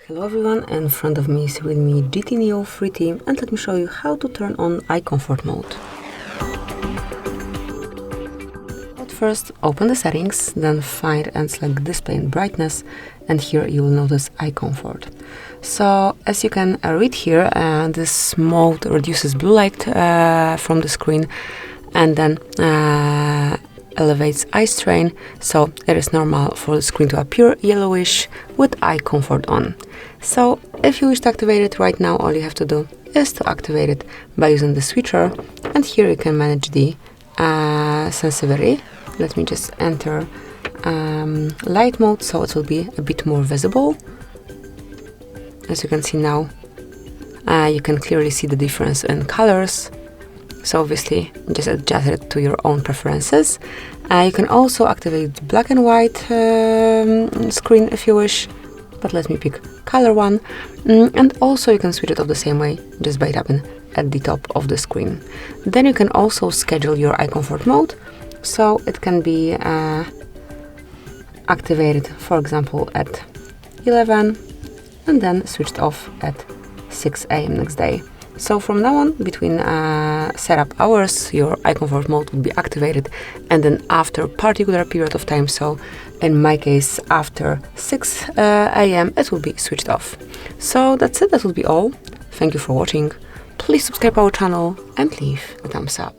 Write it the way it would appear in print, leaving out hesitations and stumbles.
Hello everyone, in front of me is REALME GT Neo free theme, and let me show you how to turn on eye comfort mode. But first, open the settings, then find and select display and brightness, and here you will notice eye comfort. So as you can read here, this mode reduces blue light from the screen and then elevates eye strain, so it is normal for the screen to appear yellowish with eye comfort on. So if you wish to activate it right now, all you have to do is to activate it by using the switcher, and here you can manage the sensitivity. Let me just enter light mode so it will be a bit more visible. As you can see now, you can clearly see the difference in colors. So obviously just adjust it to your own preferences. You can also activate black and white screen if you wish, but let me pick color one. And also you can switch it off the same way, just by tapping at the top of the screen. Then you can also schedule your eye comfort mode, so it can be activated, for example, at 11 and then switched off at 6 AM next day. So from now on, between setup hours, your eye comfort mode will be activated, and then after a particular period of time, so in my case after 6 AM, it will be switched off. So that's it, that will be all. Thank you for watching. Please subscribe our channel and leave a thumbs up.